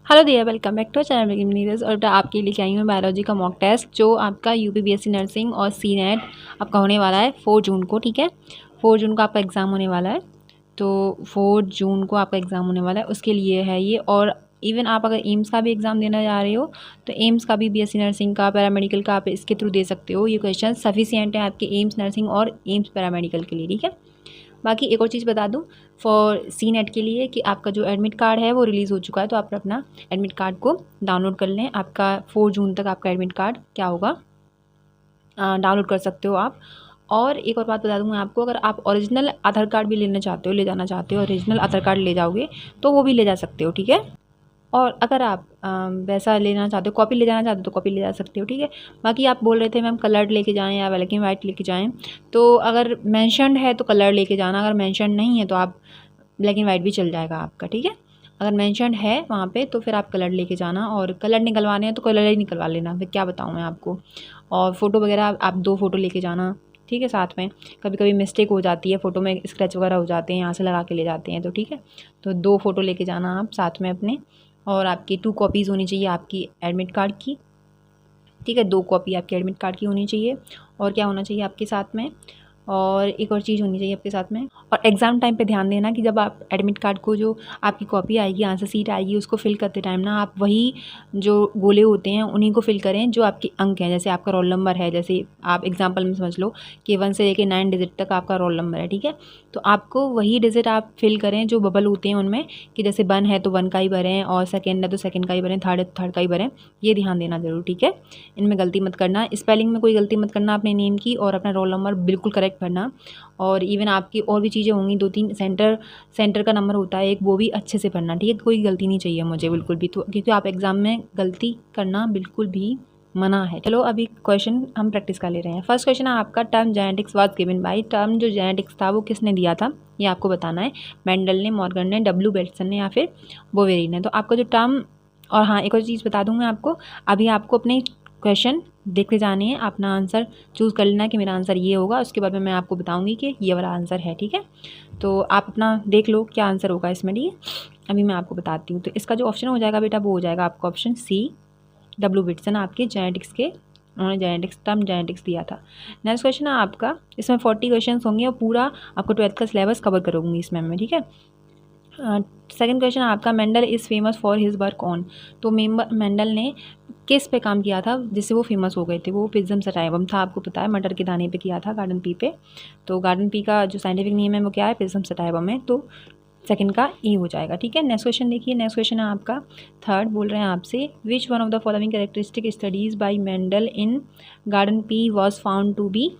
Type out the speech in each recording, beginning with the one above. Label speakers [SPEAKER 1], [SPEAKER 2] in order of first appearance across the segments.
[SPEAKER 1] Hello Diya, welcome back to channel Neeraj. और आपके लिए आई हूँ बायोलॉजी का मॉक टेस्ट जो आपका यूपीपीएससी नर्सिंग और सी नेट आपका होने वाला है 4 जून को। ठीक है, 4 जून को आपका एग्ज़ाम होने वाला है। तो 4 जून को आपका एग्ज़ाम होने वाला है, उसके लिए है ये। और इवन आप अगर एम्स का भी एग्ज़ाम देना जा रहे हो तो एम्स का भी बीएससी नर्सिंग का, पैरामेडिकल का आप इसके थ्रू दे सकते हो। ये क्वेश्चन सफिशिएंट है आपके एम्स नर्सिंग और एम्स पैरामेडिकल के लिए। ठीक है, बाकी एक और चीज़ बता दूं फॉर सी नेट के लिए कि आपका जो एडमिट कार्ड है वो रिलीज़ हो चुका है, तो आप अपना एडमिट कार्ड को डाउनलोड कर लें। आपका 4 जून तक आपका एडमिट कार्ड क्या होगा, डाउनलोड कर सकते हो आप। और एक और बात बता दूँ मैं आपको, अगर आप ओरिजिनल आधार कार्ड भी लेना चाहते हो, ले जाना चाहते हो, ओरिजिनल आधार कार्ड ले जाओगे तो वो भी ले जा सकते हो। ठीक है, और अगर आप वैसा लेना चाहते हो, कॉपी ले जाना चाहते हो तो कॉपी ले जा सकते हो। ठीक है, बाकी आप बोल रहे थे मैम कलर्ड लेके जाएं या ब्लैक एंड वाइट लेके जाएं, तो अगर मेंशन्ड है तो कलर लेके जाना, अगर मेंशन नहीं है तो आप ब्लैक एंड वाइट भी चल जाएगा आपका। ठीक है, अगर मेंशन्ड है वहाँ पे तो फिर आप कलर लेके जाना, और कलर निकलवाने हैं तो कलर ही निकलवा लेना। फिर क्या बताऊँ मैं आपको। और फ़ोटो वगैरह आप 2 फ़ोटो लेके जाना। ठीक है, साथ में कभी कभी मिस्टेक हो जाती है, फ़ोटो में स्क्रैच वगैरह हो जाते हैं, यहाँ से लगा के ले जाते हैं। तो ठीक है, तो 2 फ़ोटो लेके जाना आप साथ में अपने। और आपकी 2 कॉपीज़ होनी चाहिए आपकी एडमिट कार्ड की। ठीक है, 2 कॉपी आपके एडमिट कार्ड की होनी चाहिए। और क्या होना चाहिए आपके साथ में, और एक और चीज़ होनी चाहिए आपके साथ में। और एग्ज़ाम टाइम पे ध्यान देना कि जब आप एडमिट कार्ड को, जो आपकी कॉपी आएगी, आंसर शीट आएगी, उसको फिल करते टाइम ना आप वही जो गोले होते हैं उन्हीं को फिल करें जो आपके अंक हैं। जैसे आपका रोल नंबर है, जैसे आप एग्जांपल में समझ लो कि 1 से लेके 9 डिजिट तक आपका रोल नंबर है। ठीक है, तो आपको वही डिजिट आप फिल करें जो बबल होते हैं उनमें, कि जैसे 1 है तो 1 का ही भरें, और सेकेंड है तो सेकेंड का ही भरें, थर्ड है तो थर्ड का ही भरें। ये ध्यान देना ज़रूर। ठीक है, इनमें गलती मत करना, स्पेलिंग में कोई गलती मत करना अपने नेम की, और अपना रोल नंबर बिल्कुल करेक्ट भरना। और इवन आपकी और भी चीज़ें होंगी, 2-3 सेंटर का नंबर होता है एक, वो भी अच्छे से भरना। ठीक है, कोई गलती नहीं चाहिए मुझे बिल्कुल भी, तो क्योंकि आप एग्ज़ाम में गलती करना बिल्कुल भी मना है। चलो अभी क्वेश्चन हम प्रैक्टिस कर ले रहे हैं। फर्स्ट क्वेश्चन है आपका, term genetics was given by. Term जो जेनेटिक्स था वो किसने दिया था, ये आपको बताना है। मेंडल ने, मॉर्गन ने, डब्ल्यू बेटसन ने, या फिर बोवेरी ने। तो आपका जो टर्म, और हाँ एक और चीज़ बता दूँ मैं आपको, अभी आपको अपने क्वेश्चन देखते जाने हैं, अपना आंसर चूज़ कर लेना कि मेरा आंसर ये होगा, उसके बाद में मैं आपको बताऊंगी कि ये वाला आंसर है। ठीक है, तो आप अपना देख लो क्या आंसर होगा इसमें। ठीक है, अभी मैं आपको बताती हूँ। तो इसका जो ऑप्शन हो जाएगा बेटा, वो हो जाएगा आपका ऑप्शन सी, डब्ल्यू विटसन, आपके जेनेटिक्स के, उन्होंने जेनेटिक्स, टर्म जेनेटिक्स दिया था। नेक्स्ट क्वेश्चन है आपका, इसमें 40 क्वेश्चन होंगे और पूरा आपको 12th का सिलेबस कवर करूँगी इसमें मैं। ठीक है, सेकंड क्वेश्चन आपका, Mendel is famous for his work on. तो मेंडल ने किस पे काम किया था जिससे वो फेमस हो गए थे, वो पिज्म सटाइवम था, आपको पता है, मटर के दाने पे किया था, गार्डन पी पे। तो गार्डन पी का जो साइंटिफिक नेम है वो क्या है, पिज्म सटाइवम है। तो सेकंड का ई हो जाएगा। ठीक है, नेक्स्ट क्वेश्चन देखिए। नेक्स्ट क्वेश्चन है आपका थर्ड, बोल रहे हैं आपसे, which one of the following characteristic studies by Mendel in garden pea was found to be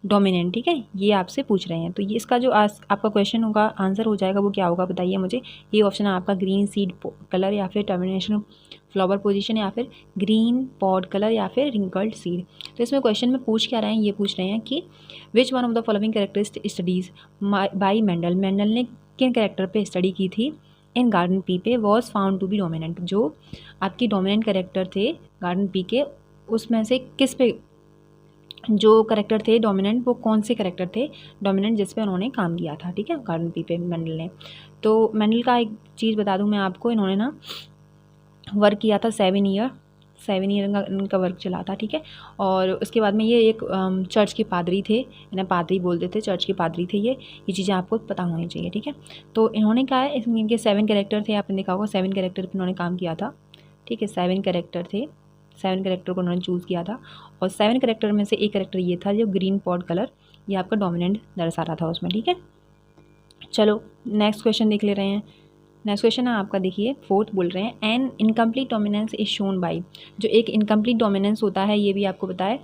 [SPEAKER 1] dominant. ठीक है, ये आपसे पूछ रहे हैं। तो ये इसका जो आपका क्वेश्चन होगा, आंसर हो जाएगा, वो क्या होगा बताइए मुझे। ये ऑप्शन है आपका, ग्रीन सीड कलर, या फिर टर्मिनेशन फ्लावर पोजीशन, या फिर ग्रीन पॉड कलर, या फिर रिंकल्ड सीड। तो इसमें क्वेश्चन में पूछ क्या रहे हैं, ये पूछ रहे हैं कि which one of the following characteristic studies by Mendel, Mendel ने किन कैरेक्टर पे स्टडी की थी इन गार्डन पी पे, was found to be dominant. जो आपकी डोमिनेंट कैरेक्टर थे गार्डन पी के, उसमें से किस पे जो करेक्टर थे डोमिनेंट, वो कौन से करेक्टर थे डोमिनेंट जिस पे उन्होंने काम किया था। ठीक है, गार्डन पी पे मेंडल ने। तो मेंडल का एक चीज़ बता दूं मैं आपको, इन्होंने ना वर्क किया था 7 ईयर का इनका वर्क चला था। ठीक है, और उसके बाद में ये एक चर्च के पादरी थे, इन्हें पादरी बोलते थे, चर्च के पादरी थे ये चीज़ें आपको पता होनी चाहिए। ठीक है, तो इन्होंने क्या है, इसमें इनके 7 कैरेक्टर थे, आपने देखा होगा 7 कैरेक्टर पर इन्होंने काम किया था। ठीक है, 7 कैरेक्टर थे, 7 कैरेक्टर को उन्होंने चूज़ किया था, और 7 कैरेक्टर में से एक कैरेक्टर ये था जो ग्रीन पॉड कलर, ये आपका डोमिनेंट दर्शा रहा था उसमें। ठीक है, चलो नेक्स्ट क्वेश्चन देख ले रहे हैं। नेक्स्ट क्वेश्चन है आपका, देखिए फोर्थ, बोल रहे हैं N incomplete dominance is shown by. जो एक इनकम्प्लीट डोमिनेंस होता है, ये भी आपको पता है,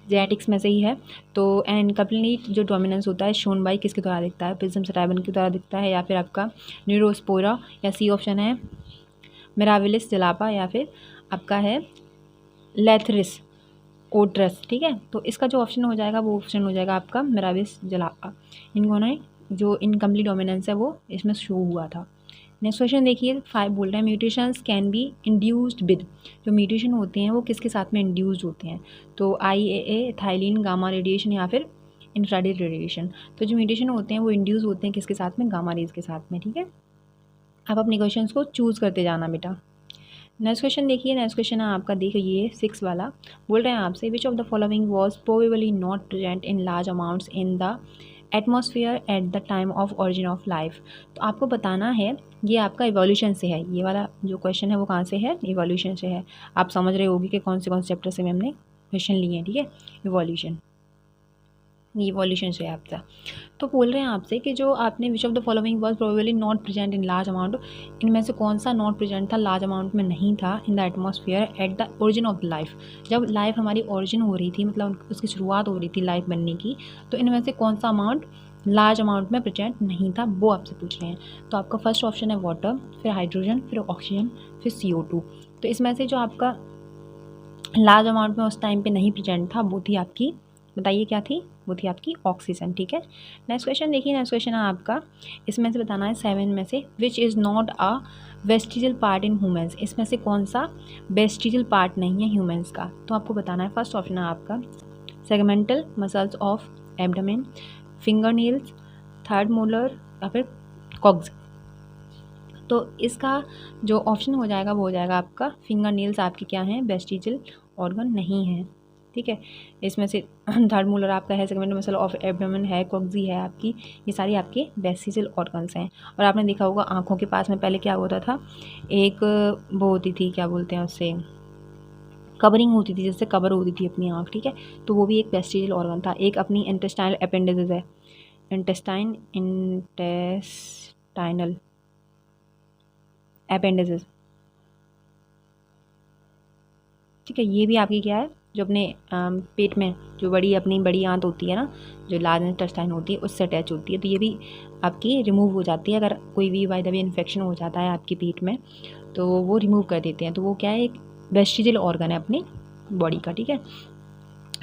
[SPEAKER 1] जेनेटिक्स में से ही है। तो एन इनकम्प्लीट जो डोमिनेंस होता है शोन बाई किसके द्वारा दिखता है, पिज्म सटाइवन के द्वारा दिखता है, या फिर आपका न्यूरोस्पोरा, या सी ऑप्शन है मिराविलिस जलापा, या फिर आपका है लेथरिस ओट्रस। ठीक है, तो इसका जो ऑप्शन हो जाएगा वो ऑप्शन हो जाएगा आपका मिराविलिस जलापा। इनको ने जो इनकम्प्लीट डोमिनेंस है वो इसमें शो हुआ था। नेक्स्ट क्वेश्चन देखिए 5, बोल रहे हैं mutations can be induced with. जो म्यूटेशन होते हैं वो किसके साथ में इंड्यूस्ड होते हैं, तो IAA, थाइलिन, गामा रेडिएशन, या फिर इंफ्रारेड रेडिएशन। तो जो म्यूटेशन होते हैं वो इंड्यूस होते हैं किसके साथ में, गामा रेज के साथ में। ठीक है, आप अपने क्वेश्चंस को चूज़ करते जाना बेटा। नेक्स्ट क्वेश्चन देखिए, नेक्स्ट क्वेश्चन है आपका, देखिए 6 वाला बोल रहे हैं आपसे, विच of the following was probably not present in large amounts in the atmosphere at the time of origin of life. तो आपको बताना है, ये आपका इवोल्यूशन से है, ये वाला जो क्वेश्चन है वो कहाँ से है, इवोल्यूशन से है। आप समझ रहे होगी कि कौन से चैप्टर से हमने क्वेश्चन लिए हैं, ठीक है। इवोल्यूशन से आपका। तो बोल रहे हैं आपसे कि जो आपने विच of the following was probably not present in large amount, इनमें से कौन सा नॉट प्रेजेंट था, लार्ज अमाउंट में नहीं था, in the atmosphere at the origin of life, जब लाइफ हमारी ओरिजिन हो रही थी, मतलब उसकी शुरुआत हो रही थी लाइफ बनने की, तो इनमें से कौन सा अमाउंट लार्ज अमाउंट में प्रेजेंट नहीं था, वो आपसे पूछ रहे हैं। तो आपका फर्स्ट ऑप्शन है वाटर, फिर हाइड्रोजन, फिर ऑक्सीजन, फिर CO2। तो इसमें से जो आपका लार्ज अमाउंट में उस टाइम पे नहीं प्रेजेंट था, वो थी आपकी, बताइए क्या थी, वो थी आपकी ऑक्सीजन, ठीक है। नेक्स्ट क्वेश्चन देखिए, नेक्स्ट क्वेश्चन है आपका, इसमें से बताना है 7 में से which is not a vestigial part in humans, इसमें से कौन सा वेस्टिजल पार्ट नहीं है ह्यूमंस का। तो आपको बताना है, फर्स्ट ऑप्शन है आपका segmental muscles of abdomen, finger Niels, third molar, या फिर कॉग्स। तो इसका जो ऑप्शन हो जाएगा वो हो जाएगा आपका फिंगर नील्स, आपकी क्या हैं, वेस्टिजल ऑर्गन नहीं है, ठीक है। इसमें से थर्ड मोलर आपका है, सेगमेंटल मसल ऑफ एब्डोमेन है, कॉक्सी है आपकी, ये सारी आपके वेस्टिजल ऑर्गन्स हैं। और आपने देखा होगा आँखों के पास में पहले क्या होता था, एक वो होती थी, क्या बोलते हैं उससे, कवरिंग होती थी, जिससे कवर होती थी अपनी आँख, ठीक है। तो वो भी एक वेस्टिजल ऑर्गन था। एक अपनी इंटेस्टाइनल अपेंडिसेस है, इंटेस्टाइनल अपेंडिसेस, ठीक है। ये भी आपकी क्या है, जो अपने पेट में जो अपनी बड़ी आंत होती है ना, जो लार्ज इंटेस्टाइन होती है, उससे अटैच होती है, तो ये भी आपकी रिमूव हो जाती है। अगर कोई भी बाय द वे इन्फेक्शन हो जाता है आपके पेट में, तो वो रिमूव कर देते हैं। तो वो क्या है, एक वेस्टिजल ऑर्गन है अपनी बॉडी का, ठीक है।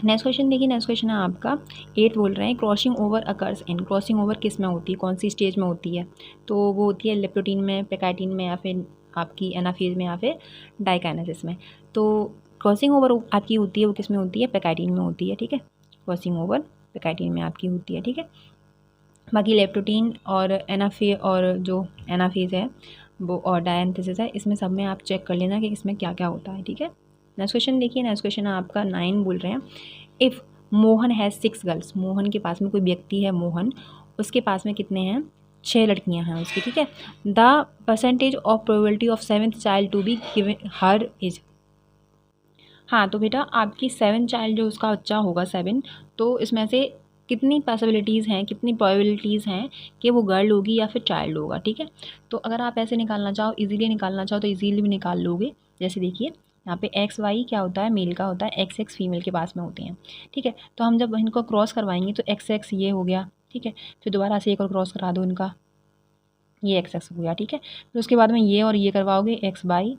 [SPEAKER 1] नेक्स्ट क्वेश्चन देखिए, नेक्स्ट क्वेश्चन है आपका 8 बोल रहे हैं, crossing over occurs in, crossing over किस में होती है, कौन सी स्टेज में होती है। तो वो होती है लेप्टोटीन में, पेकाइटिन में, या फिर आपकी एनाफेज में, या फिर डाइकाइनेसिस में। तो क्रॉसिंग ओवर आपकी होती है, वो किस में होती है, पेकाइटिन में होती है, ठीक है। क्रॉसिंग ओवर पेकाइटिन में आपकी होती है, ठीक है। बाकी लेप्टोटीन और जो एनाफेज है वो, और डायंथेसिस है, इसमें सब में आप चेक कर लेना कि इसमें क्या क्या होता है, ठीक है। नेक्स्ट क्वेश्चन देखिए, नेक्स्ट क्वेश्चन है आपका 9 बोल रहे हैं, इफ़ मोहन है 6 गर्ल्स, मोहन के पास में कोई व्यक्ति है मोहन, उसके पास में कितने हैं, 6 लड़कियां हैं उसकी, ठीक है। The percentage of probability of 7th child to be given her is. हाँ, तो बेटा आपकी 7 चाइल्ड जो उसका बच्चा होगा 7, तो इसमें से कितनी पॉसिबिलिटीज़ हैं, कितनी प्रोबेबिलिटीज़ हैं कि वो गर्ल होगी या फिर चाइल्ड होगा, ठीक है। तो अगर आप ऐसे निकालना चाहो, इजीली निकालना चाहो, तो इजीली भी निकाल लोगे। जैसे देखिए यहाँ पे XY क्या होता है, मेल का होता है, XX फीमेल के पास में होते हैं, ठीक है। तो हम जब इनको क्रॉस करवाएंगे तो XX ये हो गया, ठीक है। फिर दोबारा से एक और क्रॉस करा दो इनका, ये XX हो गया, ठीक है। फिर उसके बाद में ये और ये करवाओगे XY,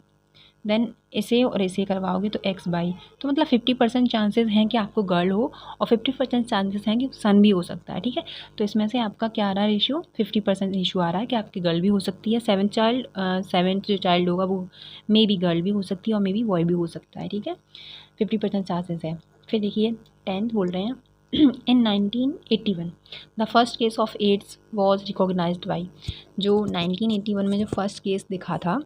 [SPEAKER 1] देन इसे और इसे करवाओगे तो XY। तो मतलब 50% चांसेस हैं कि आपको गर्ल हो, और 50% चांसेस हैं कि सन भी हो सकता है, ठीक है। तो इसमें से आपका क्या आ रहा है रेशियो, 50% रेशियो आ रहा है कि आपकी गर्ल भी हो सकती है। 7th जो चाइल्ड होगा वो मे बी गर्ल भी हो सकती है, और मे बी बॉय भी हो सकता है, ठीक है। 50% चांसेस है। फिर देखिए 10th बोल रहे हैं, in 1981 the first case of AIDS was recognised by, जो 1981 में जो फर्स्ट केस दिखा था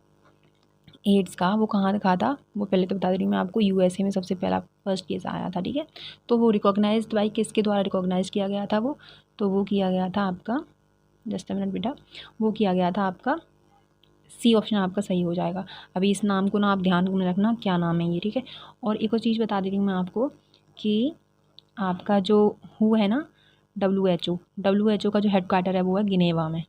[SPEAKER 1] एड्स का, वो कहाँ दिखा था, वो पहले तो बता दे रही हूँ मैं आपको, USA में सबसे पहला फर्स्ट केस आया था, ठीक है। तो वो रिकॉग्नाइज्ड बाई किसके द्वारा रिकॉग्नाइज किया गया था, तो वो किया गया था आपका, जस्ट अ मिनट बेटा, वो किया गया था आपका C ऑप्शन आपका सही हो जाएगा। अभी इस नाम को ना आप ध्यान में रखना, क्या नाम है ये, ठीक है। और एक और चीज़ बता दे रही हूँ मैं आपको कि आपका जो WHO है ना, WHO का जो हेड क्वार्टर है वो है जिनेवा में,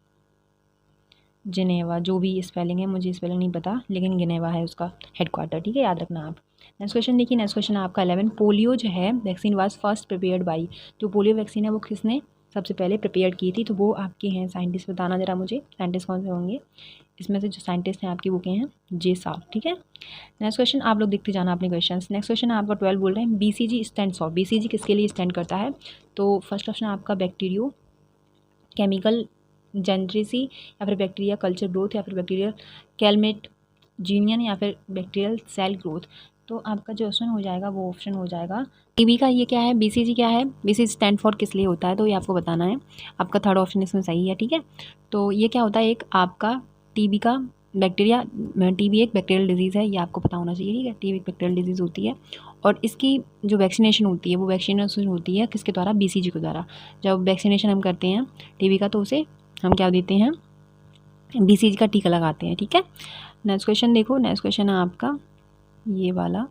[SPEAKER 1] जिनेवा, जो भी स्पेलिंग है, मुझे स्पेलिंग नहीं पता, लेकिन जिनेवा है उसका हेड क्वार्टर, ठीक है, याद रखना आप। नेक्स्ट क्वेश्चन देखिए, नेक्स्ट क्वेश्चन आपका 11, पोलियो जो है vaccine was first prepared by, जो पोलियो वैक्सीन है वो किसने सबसे पहले प्रिपेयर की थी, तो वो आपके हैं साइंटिस्ट, बताना जरा मुझे साइंटिस्ट कौन से होंगे। इसमें से जो साइंटिस्ट हैं आपकी वो के हैं जे साहब, ठीक है। नेक्स्ट क्वेश्चन आप लोग देखते जाना अपने क्वेश्चन। नेक्स्ट क्वेश्चन आपका 12 बोल रहे हैं, BCG स्टैंड फॉर, BCG किसके लिए स्टैंड करता है, तो फर्स्ट ऑप्शन आपका बैक्टीरियो केमिकल जेनरेसी, या फिर बैक्टीरिया कल्चर ग्रोथ, या फिर बैक्टीरियल कैलमेट जीनियन, या फिर बैक्टीरियल सेल ग्रोथ। तो आपका जो ऑप्शन हो जाएगा वो ऑप्शन हो जाएगा टीबी का। ये क्या है, BCG क्या है, BCG स्टैंड फॉर किस लिए होता है, तो ये आपको बताना है। आपका थर्ड ऑप्शन इसमें सही है, ठीक है। तो ये क्या होता है, एक आपका टीबी का बैक्टीरिया, टीबी एक बैक्टीरियल डिजीज़ है, ये आपको पता होना चाहिए, ठीक है। टीबी एक बैक्टीरियल डिजीज़ होती है और इसकी जो वैक्सीनेशन होती है वो वैक्सीनेशन होती है किसके द्वारा, बीसीजी के द्वारा। जब वैक्सीनेशन हम करते हैं टीबी का तो उसे हम क्या देते हैं, बीसीजी का टीका लगाते हैं, ठीक है। नेक्स्ट क्वेश्चन देखो, नेक्स्ट क्वेश्चन है आपका ये वाला।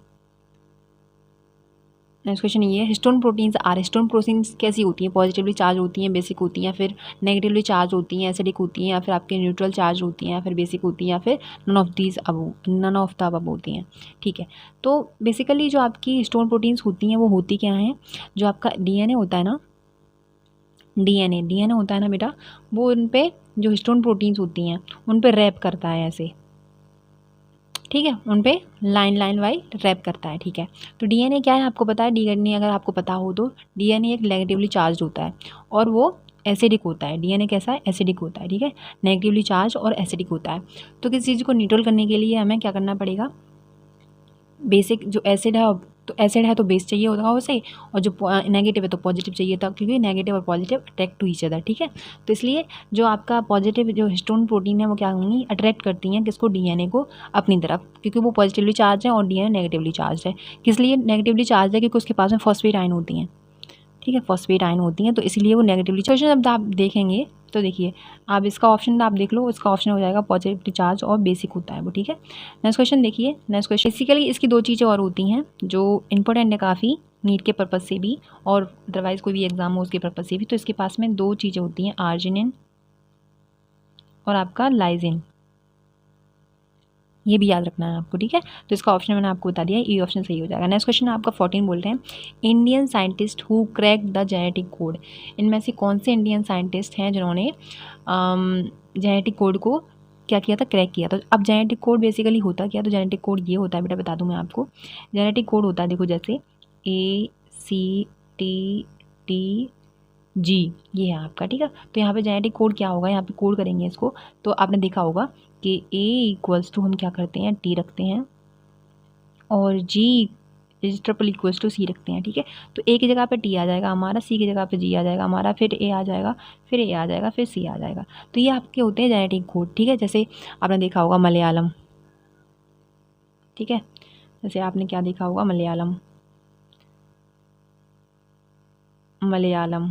[SPEAKER 1] नेक्स्ट क्वेश्चन ये है, histone proteins are, histone proteins कैसी होती हैं, पॉजिटिवली चार्ज होती हैं, बेसिक होती हैं, फिर नेगेटिवली चार्ज होती हैं, एसिडिक होती हैं, या फिर आपके न्यूट्रल चार्ज होती हैं, या फिर बेसिक होती हैं, या फिर नन ऑफ द अबव होती हैं, ठीक है। तो बेसिकली जो आपकी हिस्टोन प्रोटीन्स होती हैं वो होती क्या हैं, जो आपका डीएनए होता है ना, डीएनए होता है ना बेटा, वो उन पे जो हिस्टोन प्रोटीन्स होती हैं उन पे रैप करता है ऐसे, ठीक है, उन पे लाइन वाइज रैप करता है, ठीक है। तो डीएनए क्या है आपको पता है, डीएनए अगर आपको पता हो तो डीएनए एक नेगेटिवली चार्ज होता है और वो एसिडिक होता है। डीएनए कैसा है, एसिडिक होता है, ठीक है, नेगेटिवली चार्ज और एसिडिक होता है। तो किसी चीज़ को न्यूट्रल करने के लिए हमें क्या करना पड़ेगा, बेसिक जो एसिड है, तो एसिड है तो बेस चाहिए होगा उसे, और जो नेगेटिव है तो पॉजिटिव चाहिए था, क्योंकि नेगेटिव और positive attract to each other, ठीक है। तो इसलिए जो आपका पॉजिटिव जो हिस्टोन प्रोटीन है वो क्या होंगी, अट्रैक्ट करती हैं किसको, डीएनए को अपनी तरफ, क्योंकि वो पॉजिटिवली चार्ज है और डीएनए नेगेटिवली चार्ज है। किस लिए नेगेटिवली चार्ज है, क्योंकि उसके पास में फॉस्फेट आयन होती हैं, ठीक है, फॉस्फेट आयन होती हैं, तो इसलिए वो नेगेटिवली। क्वेश्चन जब आप देखेंगे तो देखिए आप इसका ऑप्शन आप देख लो, इसका ऑप्शन हो जाएगा पॉजिटिव चार्ज और बेसिक होता है वो, ठीक है। नेक्स्ट क्वेश्चन देखिए, नेक्स्ट क्वेश्चन बेसिकली इसकी दो चीज़ें और होती हैं जो इंपॉर्टेंट है काफ़ी, नीट के पर्पज़ से भी और अदरवाइज कोई भी एग्जाम हो उसके पर्पज़ से भी। तो इसके पास में दो चीज़ें होती हैं, आर्जिनिन और आपका लाइजिन, ये भी याद रखना है आपको, ठीक है। तो इसका ऑप्शन मैंने आपको बता दिया, ये ऑप्शन सही हो जाएगा। नेक्स्ट क्वेश्चन आपका 14 बोल रहे हैं, Indian scientist who crack the genetic code, इनमें से कौन से इंडियन साइंटिस्ट हैं जिन्होंने जेनेटिक कोड को क्या किया था, क्रैक किया था। तो अब जेनेटिक कोड बेसिकली होता क्या, तो जेनेटिक कोड ये होता है बेटा, बता दूं मैं आपको, जेनेटिक कोड होता है देखो जैसे ACTTG, ये है आपका, ठीक है। तो यहाँ पे जेनेटिक कोड क्या होगा, यहाँ पे कोड करेंगे इसको, तो आपने देखा होगा कि A = हम क्या करते हैं, T रखते हैं, और G = C रखते हैं, ठीक है। तो A की जगह पे T आ जाएगा हमारा, C की जगह पे G आ जाएगा हमारा, फिर A आ जाएगा, फिर A आ जाएगा, फिर C आ जाएगा। तो ये आपके होते हैं जेनेटिक कोड, ठीक है। जैसे आपने देखा होगा मलयालम, ठीक है, जैसे आपने क्या देखा होगा, मलयालम,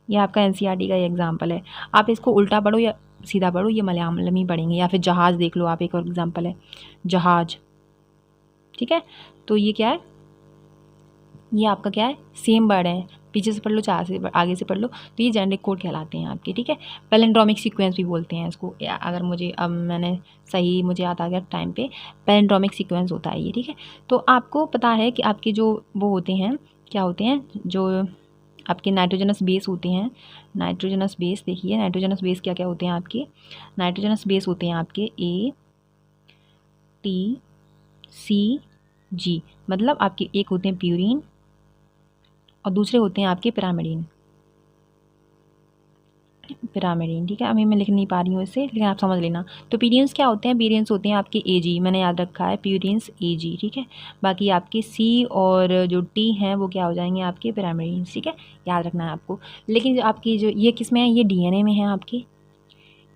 [SPEAKER 1] ये आपका एनसीईआरटी का एग्जाम्पल है। आप इसको उल्टा पढ़ो या सीधा पढ़ो, ये मलयालम ही पढ़ेंगे। या फिर जहाज़ देख लो आप, एक और एग्जाम्पल है जहाज, ठीक है। तो ये क्या है, ये आपका क्या है, सेम वर्ड है, पीछे से पढ़ लो चाहे से आगे से पढ़ लो, तो ये जेनेटिक कोड कहलाते हैं आपके, ठीक है। पैलिंड्रोमिक सीक्वेंस भी बोलते हैं इसको, अगर मुझे अब मैंने सही मुझे याद आ गया टाइम पे, पैलिंड्रोमिक सीक्वेंस होता है ये, ठीक है। तो आपको पता है कि आपके जो वो होते हैं, क्या होते हैं, जो आपके नाइट्रोजनस बेस होते हैं, नाइट्रोजनस बेस देखिए, नाइट्रोजनस बेस क्या क्या होते हैं आपके, नाइट्रोजनस बेस होते हैं आपके ATCG, मतलब आपके एक होते हैं प्यूरीन और दूसरे होते हैं आपके पिरामिडीन, ठीक है। अभी मैं लिख नहीं पा रही हूँ इसे, लेकिन आप समझ लेना। तो पीरियंस क्या होते हैं, पीरियंस होते हैं आपके AG, मैंने याद रखा है प्यूरियंस AG, ठीक है। बाकी आपके C और जो T हैं वो क्या हो जाएंगे आपके पिरामिडीन, ठीक है, याद रखना है आपको। लेकिन जो आपकी जो ये किस में है, ये DNA में है आपके,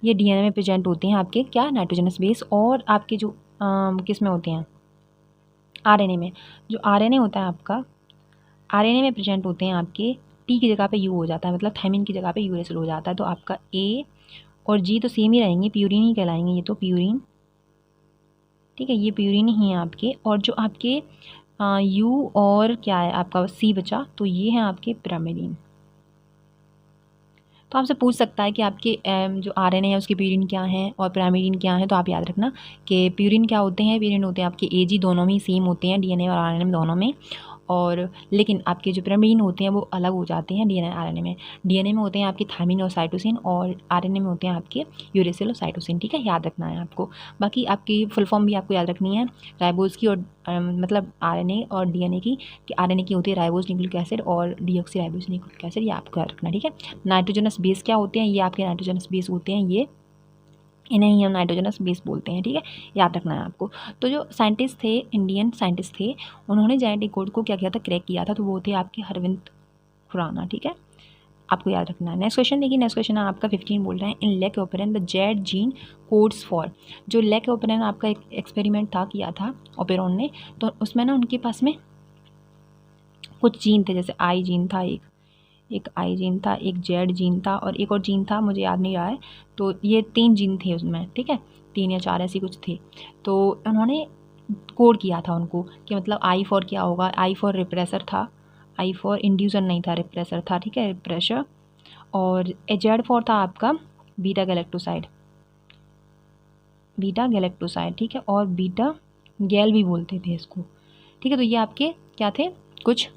[SPEAKER 1] ये DNA में प्रेजेंट होते हैं आपके क्या, नाइट्रोजनस बेस, और आपके जो किस में होते हैं, RNA में। जो RNA होता है आपका, RNA में प्रेजेंट होते हैं आपके, T की जगह पे U हो जाता है, मतलब थायमिन की जगह पे यूरेसिल हो जाता है। तो आपका A और G तो सेम ही रहेंगे, प्यूरिन ही कहलाएंगे ये तो, प्यूरिन, ठीक है, ये प्यूरिन ही है आपके। और जो आपके U और क्या है आपका C बचा, तो ये हैं आपके पिरामिडीन। तो आपसे पूछ सकता है कि आपके जो RNA है उसके प्यूरिन क्या हैं और पिरामिडीन क्या हैं, तो आप याद रखना कि प्यूरिन क्या होते हैं, प्यूरिन होते हैं आपके AG, दोनों में सेम होते हैं, DNA और RNA में दोनों में, और लेकिन आपके जो पिरामिडीन होते हैं वो अलग हो जाते हैं DNA RNA में। DNA में होते हैं आपके थायमिन और साइटोसिन, और RNA में होते हैं आपके यूरेसिल और साइटोसिन, ठीक है, याद रखना है आपको। बाकी आपकी फुल फॉर्म भी आपको याद रखनी है राइबोज की, और मतलब RNA और DNA की, कि RNA की होती है राइबोज न्यूक्लिक एसिड और डीऑक्सी राइबोज न्यूक्लिक एसिड, ये आपको याद रखना, ठीक है। नाइट्रोजनस बेस क्या होते हैं, ये आपके नाइट्रोजनस बेस होते हैं, ये इन्हें ही हम नाइट्रोजनस बेस बोलते हैं, ठीक है, याद रखना है आपको। तो जो साइंटिस्ट थे, इंडियन साइंटिस्ट थे, उन्होंने जेनेटिक कोड को क्या किया था, क्रैक किया था, तो वो थे आपके अरविंद खुराना, ठीक है, आपको याद रखना है। नेक्स्ट क्वेश्चन देखिए, नेक्स्ट क्वेश्चन आपका 15 बोल रहे हैं in lac operon the Z gene codes for. जो लेक ओपेरन आपका एक एक्सपेरिमेंट था, किया था ओपेरॉन ने, तो उसमें ना उनके पास में कुछ जीन थे, जैसे आई जीन था, एक आई जीन था, एक जेड जीन था और एक और जीन था, मुझे याद नहीं रहा है। तो ये 3 जीन थे उसमें, ठीक है, 3 या 4 ऐसी कुछ थे। तो उन्होंने कोड किया था उनको कि मतलब आई फॉर क्या होगा, आई फॉर रिप्रेसर था, आई फॉर इंड्यूसर नहीं था, रिप्रेसर था, ठीक है, रिप्रेशर। और जेड फॉर था आपका बीटा गैलेक्टोसाइड, बीटा गैलेक्टोसाइड, ठीक है, और बीटा गैल भी बोलते थे इसको, ठीक है। तो ये आपके क्या थे, कुछ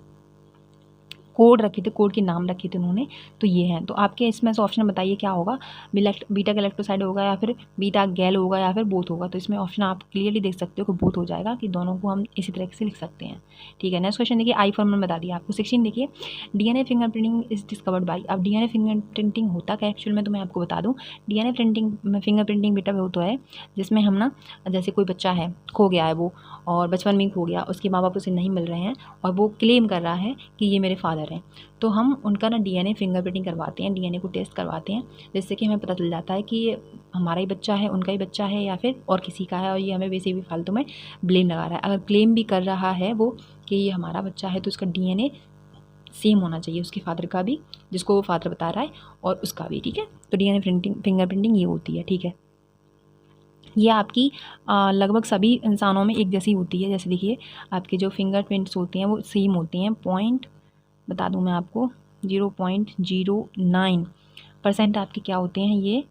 [SPEAKER 1] कोड रखे थे, कोड के नाम रखे थे उन्होंने, तो ये हैं। तो आपके इसमें से ऑप्शन बताइए क्या होगा, बीटा गैलेक्टोसाइड होगा या फिर बीटा गैल होगा या फिर बोथ होगा। तो इसमें ऑप्शन आप क्लियरली देख सकते हो कि बोथ हो जाएगा, कि दोनों को हम इसी तरह से लिख सकते हैं, ठीक है। नेक्स्ट क्वेश्चन देखिए, आई फॉर मैंने बता दिया आपको। 16 देखिए, DNA fingerprinting is discovered by. अब डीएनए फिंगरप्रिंटिंग होता क्या एक्चुअल में, तो मैं आपको बता दूँ। डीएनए फिंगरप्रिंटिंग बेटा वो तो है जिसमें हम ना, जैसे कोई बच्चा है, खो गया है वो, और बचपन में ही खो गया, उसके माँ बाप उसे नहीं मिल रहे हैं और वो क्लेम कर रहा है कि ये मेरे फादर हैं, तो हम उनका ना डीएनए फिंगरप्रिंटिंग करवाते हैं, डीएनए को टेस्ट करवाते हैं, जिससे कि हमें पता चल जाता है कि ये हमारा ही बच्चा है, उनका ही बच्चा है, या फिर और किसी का है, और ये हमें वैसे भी फालतू में ब्लेम लगा रहा है। अगर क्लेम भी कर रहा है वो कि ये हमारा बच्चा है, तो उसका डीएनए सेम होना चाहिए, उसके फादर का भी, जिसको वो फादर बता रहा है, और उसका भी, ठीक है। तो डीएनए फिंगरप्रिंटिंग ये होती है, ठीक है। ये आपकी लगभग सभी इंसानों में एक जैसी होती है। जैसे देखिए, आपके जो फिंगरप्रिंट्स होती हैं वो सेम होती हैं, पॉइंट बता दूं मैं आपको, 0.09% आपके क्या होते हैं, ये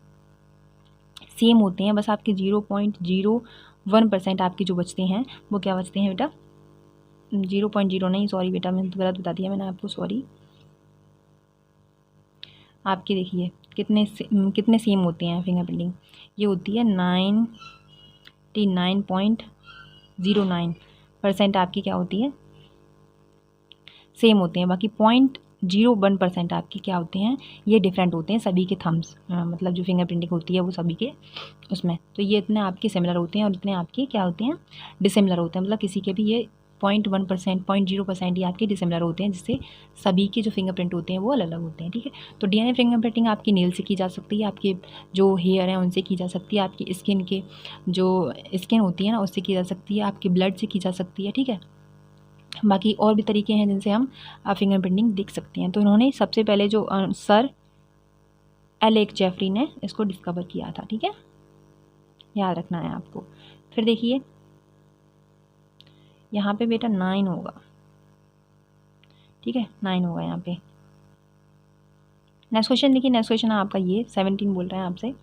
[SPEAKER 1] सेम होते हैं। बस आपके 0.01% आपके जो बचते हैं, वो क्या बचते हैं बेटा, 0.0 नहीं, सॉरी बेटा, मैंने तो गलत बता दिया मैंने आपको, सॉरी। आपके देखिए कितने सेम होते हैं फिंगरप्रिंटिंग, ये होती है 99.09% आपकी क्या होती है, सेम होते हैं। बाकी 0.01% आपके क्या होते हैं, ये डिफरेंट होते हैं सभी के थम्स, मतलब जो फिंगरप्रिंटिंग होती है वो सभी के उसमें। तो ये इतने आपके सिमिलर होते हैं और इतने आपके क्या होते हैं, डिसिमिलर होते हैं। मतलब किसी के भी ये 0.1%, 0.0% ये आपके डिसिमिलर होते हैं, जिससे सभी के जो फिंगरप्रिंट होते हैं वो अलग अलग होते हैं, ठीक है। तो डीएनए फिंगरप्रिंटिंग आपकी नेल से की जा सकती है, आपके जो हेयर हैं उनसे की जा सकती है, आपकी स्किन के जो स्किन होती है ना उससे की जा सकती है, आपके ब्लड से की जा सकती है, ठीक है। बाकी और भी तरीके हैं जिनसे हम फिंगरप्रिंटिंग देख सकते हैं। तो उन्होंने सबसे पहले जो सर एलेक जेफरी ने इसको डिस्कवर किया था, ठीक है, याद रखना है आपको। फिर देखिए यहाँ पे बेटा 9 होगा, ठीक है, 9 होगा यहाँ पे। नेक्स्ट क्वेश्चन देखिए, नेक्स्ट क्वेश्चन आपका ये 17 बोल रहे हैं आपसे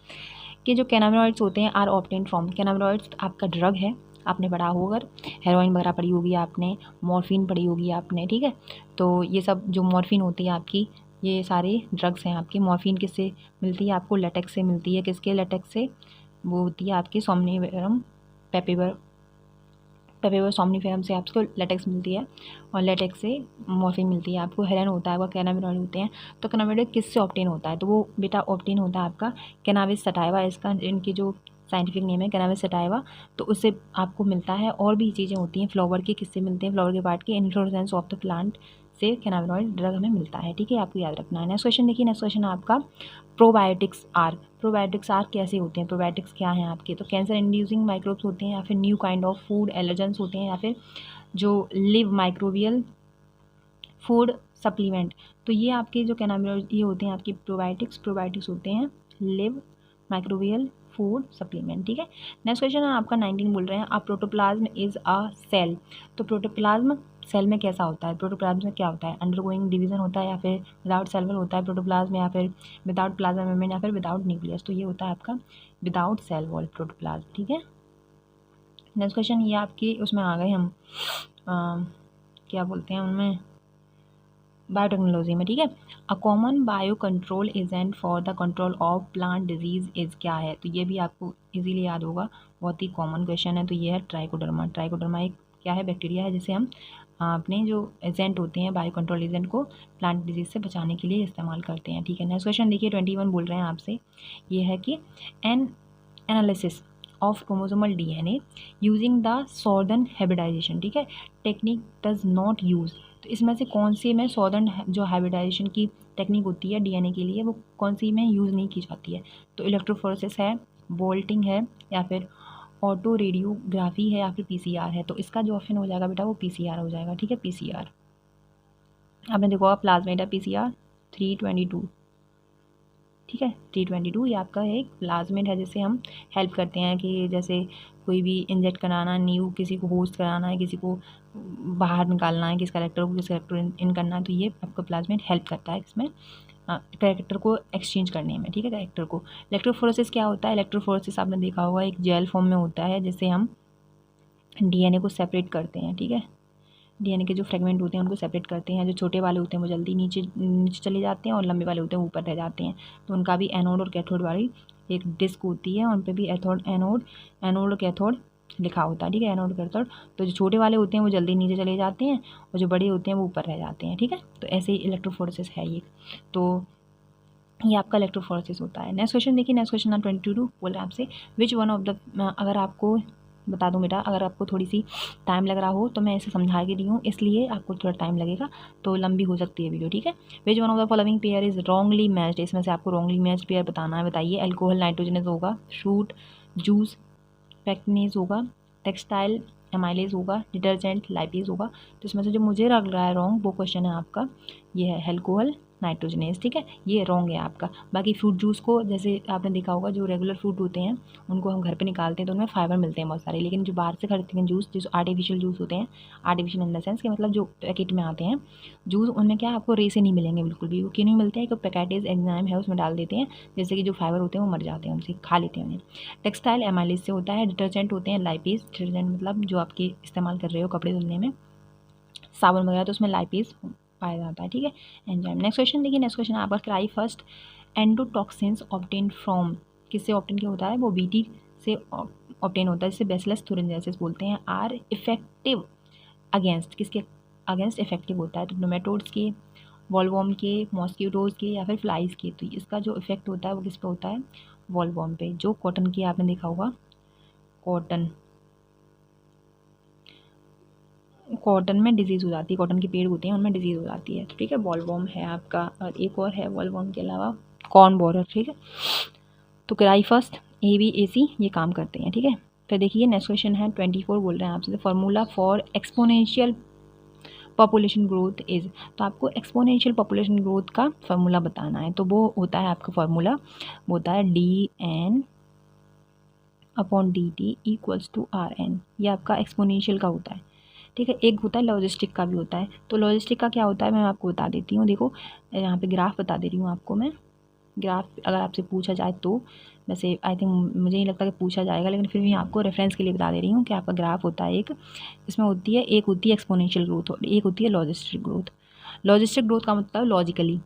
[SPEAKER 1] कि जो कैनाबिनॉइड्स होते हैं आर ऑब्टेन फ्रॉम। कैनाबिनॉइड्स आपका ड्रग है, आपने पढ़ा होगा, हेरोइन वगैरह पढ़ी होगी आपने, मॉर्फिन पढ़ी होगी आपने, ठीक है। तो ये सब जो मॉर्फिन होती है आपकी, ये सारे ड्रग्स हैं आपकी। मॉर्फिन किससे मिलती है आपको, लेटेक्स से मिलती है। किसके लेटेक्स से, वो होती है आपकी सोमनीफेरम पेपेवर सोमनीफेरम से आपको लेटेक्स मिलती है, और लेटेक्स से मॉर्फिन मिलती है आपको। हेरोइन होता है, वो कैनाबिनॉइड होते हैं। तो कैनाबिनॉइड किससे ऑब्टेन होता है, तो वो बेटा ऑब्टेन होता है आपका कैनाबिस सटाइवा, इसका इनकी जो साइंटिफिक नेम है कैनाबिस सटाइवा। तो उससे आपको मिलता है। और भी चीज़ें होती हैं फ्लावर के, किससे मिलते हैं, फ्लावर के पार्ट के इन्फ्लोरेसेंस ऑफ द प्लांट से कैनाबिनॉइड ड्रग हमें मिलता है, ठीक है, आपको याद रखना है। नेक्स्ट क्वेश्चन देखिए, नेक्स्ट क्वेश्चन आपका प्रोबायोटिक्स आर कैसे होते हैं, प्रोबायोटिक्स क्या हैं आपके, तो कैंसर इंड्यूसिंग माइक्रोब्स होते हैं, या फिर new kind of food allergens होते हैं, या फिर जो लिव माइक्रोबियल फूड सप्लीमेंट। तो ये आपके जो कैनाबिनॉइड ये होते हैं आपके प्रोबायोटिक्स होते हैं लिव माइक्रोबियल फूड सप्लीमेंट, ठीक है। नेक्स्ट क्वेश्चन है आपका 19 बोल रहे हैं अ प्रोटोप्लाज्म इज़ अ सेल। तो प्रोटोप्लाज्म सेल में कैसा होता है, प्रोटोप्लाज्म में क्या होता है, अंडरगोइंग डिवीजन होता है, या फिर विदाउट सेल वॉल होता है प्रोटोप्लाज्म, या फिर विदाउट प्लाज्मा मेम्ब्रेन, या फिर विदाउट न्यूक्लियस। तो ये होता है आपका विदाउट सेल वॉल प्रोटोप्लाज्म, ठीक है। नेक्स्ट क्वेश्चन ये आपके उसमें आ गए हम क्या बोलते हैं उनमें, बायोटेक्नोलॉजी में, ठीक है। A common bio control agent for the control of plant disease is क्या है, तो ये भी आपको इजीली याद होगा, बहुत ही कॉमन क्वेश्चन है। तो ये है ट्राइकोडर्मा। ट्राइकोडर्मा एक क्या है, बैक्टीरिया है, जिसे हम अपने जो एजेंट होते हैं बायो कंट्रोल एजेंट को प्लांट डिजीज से बचाने के लिए इस्तेमाल करते हैं, ठीक है। नेक्स्ट क्वेश्चन देखिए 21 बोल रहे हैं आपसे, ये है कि analysis of chromosomal DNA using the Southern hybridisation, ठीक है, टेक्निक डज नॉट यूज़। तो इसमें से कौन सी में सॉर्दर्न जो हाइब्रिडाइजेशन की टेक्निक होती है डीएनए के लिए वो कौन सी में यूज़ नहीं की जाती है? तो इलेक्ट्रोफोरेसिस है, बोल्टिंग है, या फिर ऑटो रेडियोग्राफी है, या फिर पीसीआर है। तो इसका जो ऑप्शन हो जाएगा बेटा वो पीसीआर हो जाएगा, ठीक है, पीसीआर। आपने देखो आप प्लाज्मेट है पीसीआर 322, ठीक है, 322 ये आपका एक प्लाज्मेट है जिससे हम हेल्प करते हैं कि जैसे कोई भी इंजेक्ट कराना, न्यू किसी को होस्ट कराना है, किसी को बाहर निकालना है, किस कैरेक्टर को किस कैरेक्टर इन करना है, तो ये आपका प्लाज्मेट हेल्प करता है इसमें कैरेक्टर को एक्सचेंज करने में, ठीक है, कैरेक्टर को। इलेक्ट्रोफोरेसिस क्या होता है? इलेक्ट्रोफोरेसिस आपने देखा होगा एक जेल फॉर्म में होता है जिससे हम डीएनए को सेपरेट करते हैं, ठीक है, डीएनए के जो फ्रेगमेंट होते हैं उनको सेपरेट करते हैं। जो छोटे वाले होते हैं वो जल्दी नीचे नीचे चले जाते हैं और लंबे वाले होते हैं ऊपर रह जाते हैं। तो उनका भी एनोड और कैथोड वाली एक डिस्क होती है, उन पर भी एनोड और कैथोड लिखा होता है, ठीक है, एनोड कैथोड। तो जो छोटे वाले होते हैं वो जल्दी नीचे चले जाते हैं और जो बड़े होते हैं वो ऊपर रह जाते हैं, ठीक है। तो ऐसे ही इलेक्ट्रोफोरेसिस है ये। तो ये आपका इलेक्ट्रोफोरेसिस होता है। नेक्स्ट क्वेश्चन देखिए, नेक्स्ट क्वेश्चन 22 बोल रहे हैं आपसे विच वन ऑफ द, अगर आपको बता दूं बेटा, अगर आपको थोड़ी सी टाइम लग रहा हो तो मैं इसे समझा के दी हूँ, इसलिए आपको थोड़ा टाइम लगेगा तो लंबी हो सकती है वीडियो, ठीक है। विच one of the following pair is wrongly matched, इसमें से आपको रॉन्गली मैच्ड पेयर बताना है। बताइए, अल्कोहल नाइट्रोजनस होगा, फ्रूट जूस पेक्टिनेज होगा, टेक्सटाइल एमाइलेज होगा, डिटर्जेंट लाइपेज होगा। तो इसमें से जो मुझे लग रहा है रॉन्ग वो क्वेश्चन है आपका ये है अल्कोहल नाइट्रोजनेज, ठीक है, ये रॉन्ग है आपका। बाकी फ्रूट जूस को जैसे आपने देखा होगा जो रेगुलर फ्रूट होते हैं उनको हम घर पे निकालते हैं तो उनमें फाइबर मिलते हैं बहुत सारे, लेकिन जो बाहर से खरीदते हैं जूस, जो आर्टिफिशियल जूस होते हैं, आर्टिफिशियल इन द सेंस कि मतलब जो पैकेट में आते हैं जूस, उनमें क्या आपको रे से नहीं मिलेंगे बिल्कुल भी। वो क्यों नहीं मिलते हैं? कि पैकेटेज एग्जाम है उसमें डाल देते हैं, जैसे कि जो फाइबर होते हैं वो मर जाते हैं, उनसे खा लेते हैं उन्हें। टेक्सटाइल एमाइलेज से होता है, डिटर्जेंट होते हैं लाइपेज, डिटर्जेंट मतलब जो आपके इस्तेमाल कर रहे हो कपड़े धुलने में, साबुन वगैरह, तो उसमें लाइपेज पाया जाता है, ठीक है, एंजाइम। नेक्स्ट क्वेश्चन देखिए, नेक्स्ट क्वेश्चन आपका cry first endotoxins obtain from, किससे ऑब्टेन क्या होता है? वो बीटी से ऑब्टेन होता है, जिसे बेसिलस thuringiensis बोलते हैं। आर इफेक्टिव अगेंस्ट, किसके अगेंस्ट इफेक्टिव होता है? तो नोमेटोड्स के, वॉलवॉर्म के, मॉस्किटोज के, या फिर फ्लाइज के। तो इसका जो इफेक्ट होता है वो किस पे होता है? वॉलवॉर्म पे। जो कॉटन की आपने देखा होगा, कॉटन में डिजीज़ हो जाती है, कॉटन के पेड़ होते हैं उनमें डिजीज़ हो जाती है, तो ठीक है, बॉलवॉर्म है आपका। और एक और है बॉलवॉर्म के अलावा कॉर्न बोरर, ठीक है। तो क्राई फर्स्ट ABAC ये काम करते हैं, ठीक है। फिर देखिए नेक्स्ट क्वेश्चन है 24 बोल रहे हैं आपसे formula for exponential population growth is. तो आपको एक्सपोनेंशियल पॉपुलेशन ग्रोथ का फार्मूला बताना है। तो वो होता है आपका फार्मूला, वो होता है DN/DT = RN। ये आपका एक्सपोनेंशियल का होता है, ठीक है। एक होता है लॉजिस्टिक का भी होता है। तो लॉजिस्टिक का क्या होता है मैं आपको बता देती हूँ। देखो यहाँ पे ग्राफ बता दे रही हूँ आपको मैं। ग्राफ अगर आपसे पूछा जाए तो, वैसे आई थिंक मुझे नहीं लगता कि पूछा जाएगा, लेकिन फिर भी आपको रेफरेंस के लिए बता दे रही हूँ कि आपका ग्राफ होता है एक, इसमें होती है एक होती है एक्सपोनेंशियल ग्रोथ और एक होती है लॉजिस्टिक ग्रोथ। लॉजिस्टिक ग्रोथ का मतलब लॉजिकली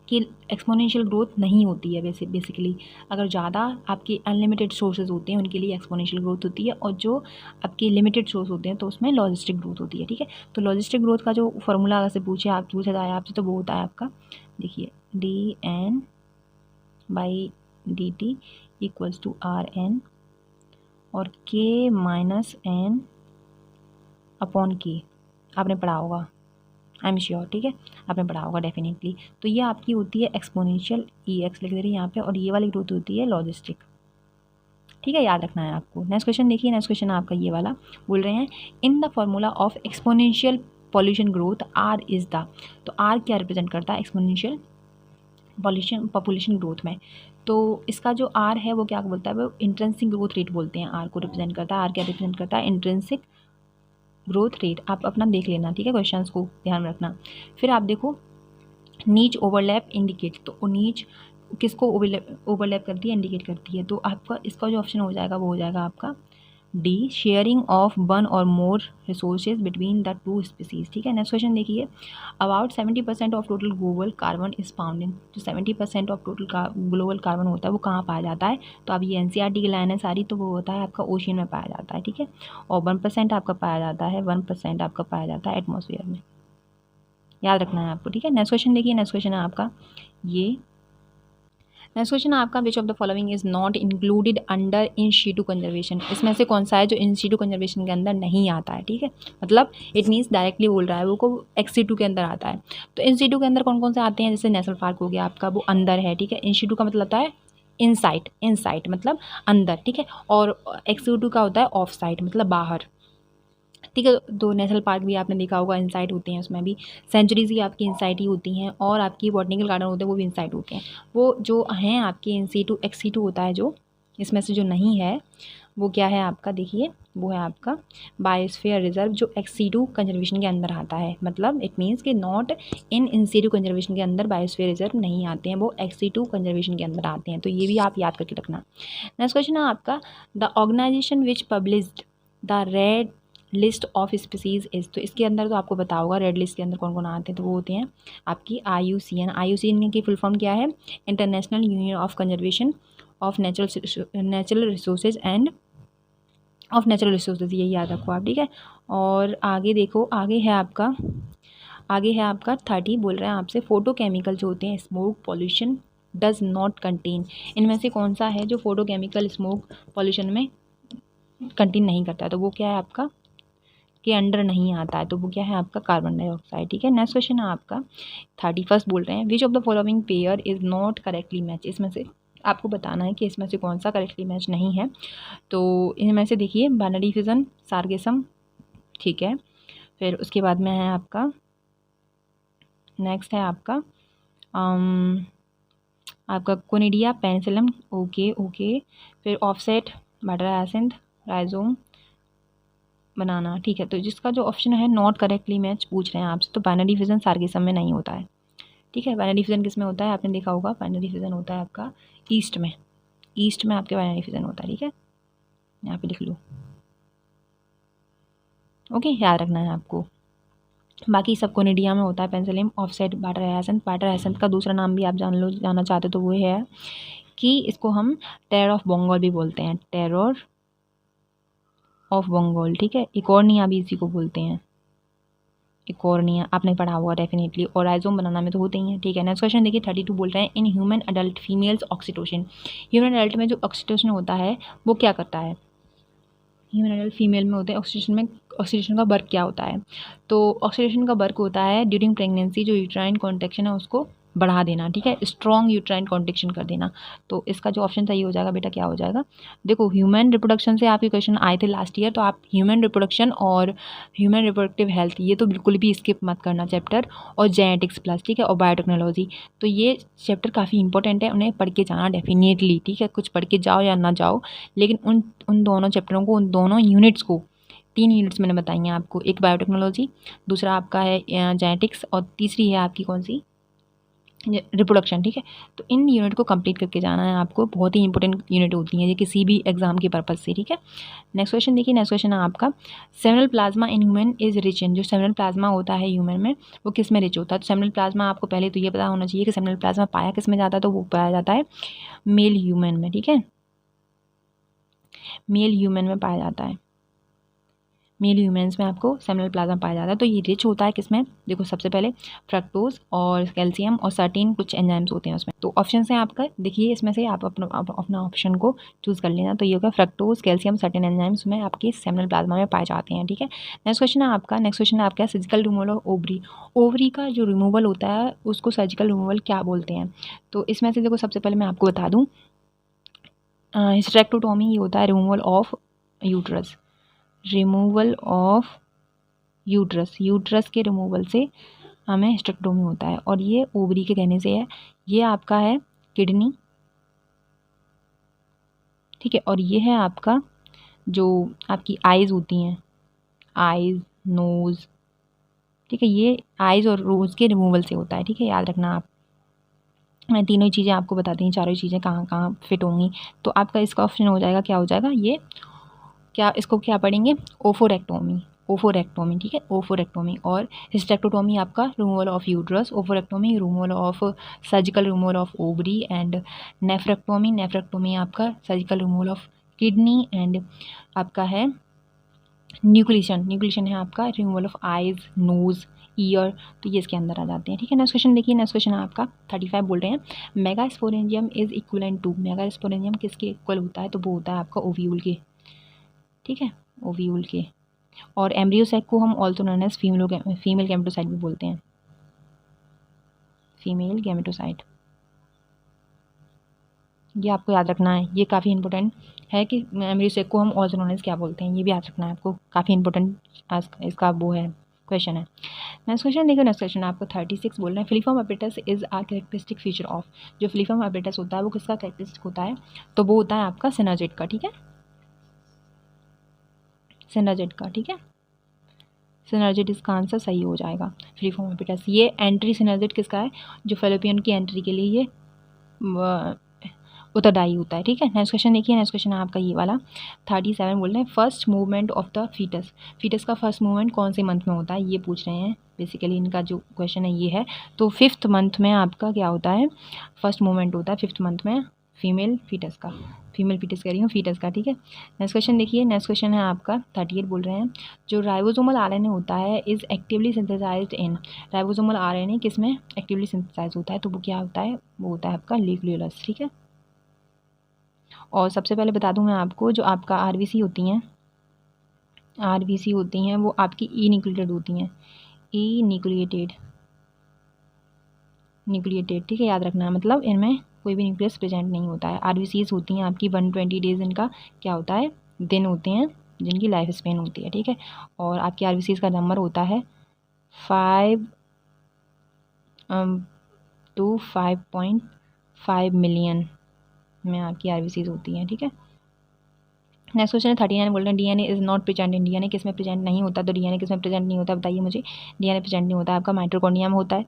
[SPEAKER 1] कि एक्सपोनेंशियल ग्रोथ नहीं होती है बेसिकली। अगर ज़्यादा आपके अनलिमिटेड सोर्सेज होते हैं उनके लिए एक्सपोनेंशियल ग्रोथ होती है, और जो आपके लिमिटेड सोर्स होते हैं तो उसमें लॉजिस्टिक ग्रोथ होती है, ठीक है। तो लॉजिस्टिक ग्रोथ का जो फार्मूला अगर से पूछा जाए आपसे तो वो होता है आपका, देखिए DN/DT = RN और K-N/K आपने पढ़ा होगा, आई एम श्योर, ठीक है, आपने पढ़ा होगा डेफिनेटली। तो ये आपकी होती है एक्सपोनेंशियल EX लिख दे रही है यहाँ पे, और ये वाली ग्रोथ होती है लॉजिस्टिक, ठीक है, याद रखना है आपको। नेक्स्ट क्वेश्चन देखिए, नेक्स्ट क्वेश्चन आपका ये वाला बोल रहे हैं in the formula of exponential pollution growth R is the. तो R क्या रिप्रेजेंट करता है एक्सपोनेंशियल पॉपुलेशन ग्रोथ में? तो इसका जो R है वो क्या बोलता है? वो इंट्रिंसिक ग्रोथ रेट बोलते हैं, R को रिप्रेजेंट करता है। R क्या रिप्रेजेंट करता है? Intrinsic growth rate. आप अपना देख लेना, ठीक है, क्वेश्चंस को ध्यान में रखना। फिर आप देखो नीच ओवरलैप इंडिकेट, तो नीच किसको ओवरलैप करती है? इंडिकेट करती है। तो आपका इसका जो ऑप्शन हो जाएगा वो हो जाएगा आपका D, शेयरिंग ऑफ वन और more resources between the two species, ठीक है। नेक्स्ट क्वेश्चन देखिए, about 70% of total global carbon is found in. जो 70% ऑफ टोटल ग्लोबल कार्बन होता है वो कहाँ पाया जाता है? तो अब ये NCERT की लाइन है सारी, तो वो होता है आपका ओशियन में पाया जाता है, ठीक है। और 1% आपका पाया जाता है, 1% आपका पाया जाता है एटमॉस्फेयर में, याद रखना है आपको, ठीक है। नेक्स्ट क्वेश्चन देखिए, नेक्स्ट क्वेश्चन है आपका ये नेक्स्ट क्वेश्चन आपका, which of the following is not included under in situ conservation. इसमें से कौन सा है जो इन सीटू कंजर्वेशन के अंदर नहीं आता है, ठीक है, मतलब इट मीन्स डायरेक्टली बोल रहा है वो को एक्स सीटू के अंदर आता है। तो इन सीटू के अंदर कौन कौन से आते हैं, जैसे नेशनल पार्क हो गया आपका, वो अंदर है, ठीक है। इन सीटू का मतलब होता है इनसाइड, इनसाइड मतलब अंदर, ठीक है, और एक्स सीटू का होता है ऑफ साइड मतलब बाहर, ठीक है। तो नेशनल पार्क भी आपने देखा होगा इनसाइड होते हैं, उसमें भी सेंचुरीज ही आपकी इनसाइड ही होती हैं, और आपकी बॉटनिकल गार्डन होते हैं वो भी इनसाइड होते हैं। वो जो हैं आपके इन सीटू एक्स सीटू होता है जो, इसमें से जो नहीं है वो क्या है आपका, देखिए वो है आपका बायोस्फीयर रिजर्व, जो एक्स सीटू कंजर्वेशन के अंदर आता है। मतलब इट मीन्स कि नॉट इन सीटू कंजर्वेशन के अंदर बायोस्फीयर रिजर्व नहीं आते हैं, वो एक्स सीटू कंजर्वेशन के अंदर आते हैं। तो ये भी आप याद करके रखना। नेक्स्ट क्वेश्चन है आपका, the organisation which published the red list of species is. तो इसके अंदर तो आपको पता होगा रेड लिस्ट के अंदर कौन कौन आते हैं, तो वो होते हैं आपकी IUCN। IUCN की फुल फॉर्म क्या है, international union of conservation of natural resources end of natural resources, यही याद रखो आप, ठीक है। और आगे देखो, आगे है आपका 30 बोल रहे हैं आपसे, फोटोकेमिकल जो होते हैं smoke pollution does not contain. इनमें से कौन सा है जो फोटोकेमिकल स्मोक पॉल्यूशन में कंटेन नहीं करता है, तो वो क्या है आपका के अंडर नहीं आता है, तो वो क्या है आपका कार्बन डाइऑक्साइड, ठीक है। नेक्स्ट क्वेश्चन है आपका 31 बोल रहे हैं, विच of the following pair is not correctly match. इसमें से आपको बताना है कि इसमें से कौन सा करेक्टली मैच नहीं है। तो इनमें से देखिए बाइनरी फिजन सार्गेसम, ठीक है। फिर उसके बाद में है आपका नेक्स्ट है आपका आपका कोनिडिया पेनिसिलम, ओके। फिर ऑफसेट बटर एसेंथ राइजोम बनाना, ठीक है। तो जिसका जो ऑप्शन है नॉट करेक्टली मैच पूछ रहे हैं आपसे, तो बाइनरी फिजन सार्गेसम में नहीं होता है, ठीक है। बाइनरी फिजन किस में होता है, आपने देखा होगा बाइनरी फिजन होता है आपका ईस्ट में, ईस्ट में आपके बाइनरी फिजन होता है, ठीक है। यहाँ पे लिख लो, ओके, याद रखना है आपको। बाकी सब कोनिडिया में होता है पेंसिलियम, ऑफसेट बाटर हैसेंथ का दूसरा नाम भी आप जानना चाहते तो वो है कि इसको हम टेरर ऑफ बंगाल भी बोलते हैं, टेरर ऑफ बंगाल, ठीक है। इकोर्निया भी इसी को बोलते हैं, इकोर्निया आपने पढ़ा होगा डेफिनेटली, और राइजोम बनाना में तो होते ही हैं, ठीक है। नेक्स्ट क्वेश्चन देखिए 32 बोल रहे हैं, in human adult females oxytocin. Human adult में जो ऑक्सीटोसिन होता है वो क्या करता है, ह्यूमन अडल्ट फीमेल में होते हैं ऑक्सीटोसिन में, ऑक्सीडेशन का वर्क क्या होता है, तो ऑक्सीडेशन का वर्क होता है ड्यूरिंग प्रेगनेंसी जो यूट्राइन कॉन्ट्रैक्शन है उसको बढ़ा देना, ठीक है, स्ट्रॉन्ग यूट्राइन कॉन्ट्रैक्शन कर देना। तो इसका जो ऑप्शन सही हो जाएगा बेटा क्या हो जाएगा, देखो ह्यूमन रिप्रोडक्शन से आपके क्वेश्चन आए थे लास्ट ईयर, तो आप ह्यूमन रिप्रोडक्शन और ह्यूमन रिप्रोडक्टिव हेल्थ ये तो बिल्कुल भी स्किप मत करना चैप्टर, और जेनेटिक्स प्लस, ठीक है, और बायोटेक्नोलॉजी, तो ये चैप्टर काफ़ी इंपॉर्टेंट है, उन्हें पढ़ के जाना डेफिनेटली, ठीक है। कुछ पढ़ के जाओ या ना जाओ, लेकिन उन दोनों चैप्टरों को, उन दोनों यूनिट्स को, 3 यूनिट्स मैंने बताई हैं आपको, एक बायोटेक्नोलॉजी, दूसरा आपका है जेनेटिक्स, और तीसरी है आपकी कौन सी, रिप्रोडक्शन, ठीक है। तो इन यूनिट को कंप्लीट करके जाना है आपको, बहुत ही इंपॉर्टेंट यूनिट होती हैं ये किसी भी एग्जाम के पर्पज़ से, ठीक है। नेक्स्ट क्वेश्चन देखिए, नेक्स्ट क्वेश्चन है आपका, seminal plasma in human is rich in. जो सेमिनल प्लाज्मा होता है ह्यूमन में वो किस में रिच होता है, तो सेमिनल प्लाज्मा आपको पहले तो ये पता होना चाहिए कि सेमिनल प्लाज्मा पाया किस में जाता है, तो वो पाया जाता है मेल ह्यूमन में, ठीक है, मेल ह्यूमन में पाया जाता है, मेल ह्यूमन्स में आपको सेमिनल प्लाज्मा पाया जाता है। तो ये रिच होता है किसमें, देखो सबसे पहले फ्रक्टोज और कैल्शियम और सर्टीन कुछ एंजाइम्स होते हैं उसमें। तो ऑप्शन है आपका, देखिए इसमें से आप अपना ऑप्शन को चूज़ कर लेना। तो ये होगा फ्रक्टोज कैल्शियम सर्टीन एंजाइम्स में आपके सेमिनल प्लाज्मा में पाए जाते हैं, ठीक है। नेक्स्ट क्वेश्चन है आपका surgical removal of ovary. Ovary का जो रिमूवल होता है उसको सर्जिकल रिमूवल क्या बोलते हैं, तो इसमें से देखो सबसे पहले मैं आपको बता दूँ, हिस्टेरेक्टोटॉमी ये होता है removal of uterus, removal of uterus, uterus के रिमूवल से हमें हिस्टेरेक्टोमी होता है, और ये ओवरी के कहने से है। ये आपका है किडनी, ठीक है, और ये है आपका जो आपकी आइज़ होती हैं, आइज़ नोज़, ठीक है, ये आइज़ और नोज़ के रिमूवल से होता है, ठीक है, याद रखना आप। मैं तीनों ही चीज़ें आपको बताती हूँ, चारों चीज़ें कहाँ कहाँ फिट होंगी। तो आपका इसका ऑप्शन हो जाएगा, क्या हो जाएगा ये, क्या इसको क्या पढ़ेंगे, ओफोरेक्टोमी, ओफोरेक्टोमी, ठीक है, ओफोरेक्टोमी। और हिस्टेरेक्टोटोमी आपका removal of uterus, oophorectomy removal of surgical removal of ovary, and nephrectomy, nephrectomy आपका surgical removal of kidney, and आपका है न्यूक्लिएशन है आपका removal of eyes, nose, ear, तो ये इसके अंदर आ जाते हैं। ठीक है, नेक्स्ट क्वेश्चन देखिए। नेक्स्ट क्वेश्चन है आपका 35 बोल रहे हैं megasporangium is equivalent to, megasporangium किसके इक्वल होता है? तो वो होता है आपका ओव्यूल के। ठीक है, ओव्यूल के। और एम्ब्रियोसैक को हम also known as female gametocyte भी बोलते हैं, फीमेल गैमेटोसाइट। ये आपको याद रखना है, ये काफ़ी इंपॉर्टेंट है कि एम्ब्रियोसैक को हम ऑल्सो नोन एज क्या बोलते हैं, ये भी याद रखना है आपको, काफ़ी इंपॉर्टेंट इसका वो है क्वेश्चन है। नेक्स्ट क्वेश्चन देखो। नेक्स्ट क्वेश्चन आपको 36 बोल रहे हैं filiform apparatus is a characteristic feature of, जो फिलीफॉर्म एपिटस होता है वो किसका कैरेक्टरिस्टिक होता है? तो वो होता है आपका सिनर्जिड का। ठीक है, सिनर्जिड का। ठीक है, सिनर्जिड इसका आंसर सही हो जाएगा। फिलीफॉर्म एपिटस ये एंट्री सिनर्जिड किसका है? जो फेलोपियन की एंट्री के लिए ये उत्तरदायी होता है। ठीक है, नेक्स्ट क्वेश्चन देखिए। नेक्स्ट क्वेश्चन है आपका ये वाला 37 बोल रहे हैं first movement of the foetus, foetus का फर्स्ट मूवमेंट कौन से मंथ में होता है, ये पूछ रहे हैं। बेसिकली इनका जो क्वेश्चन है ये है। तो 5th मंथ में आपका क्या होता है? फर्स्ट मूवमेंट होता है 5th मंथ में फीमेल फीटस का, फीमेल फीटस कह रही हूँ, फीटस का। ठीक है, नेक्स्ट क्वेश्चन देखिए। नेक्स्ट क्वेश्चन है आपका 38 बोल रहे हैं जो राइबोसोमल आरएनए होता है is actively synthesised in, ribosomal RNA किस में एक्टिवली सिंथेसाइज होता है? तो वो क्या होता है? वो होता है आपका न्यूक्लियोलस। ठीक है, और सबसे पहले बता दूं मैं आपको, जो आपका आरबीसी होती हैं, आरबीसी होती हैं वो आपकी ई न्यूक्लिएटेड होती हैं, ई न्यूक्लिएटेड, न्यूक्लिएटेड। ठीक है, याद रखना है, मतलब इनमें कोई भी न्यूक्लियस प्रेजेंट नहीं होता है। आरबीसीज होती हैं आपकी 120 डेज इनका क्या होता है? दिन होते हैं जिनकी लाइफ स्पेन होती है। ठीक है, और आपकी आरबीसीज का नंबर होता है 5 to 5.5 मिलियन में आपकी आरबीसीज होती हैं। ठीक है, नेक्स्ट क्वेश्चन है 39 बोल रहे हैं DNA is not present in, DNA किस में प्रेजेंट नहीं होता? तो डीएनए किस में प्रेजेंट नहीं होता बताइए मुझे? डीएनए प्रेजेंट नहीं होता आपका माइटोकॉन्ड्रिया में होता है,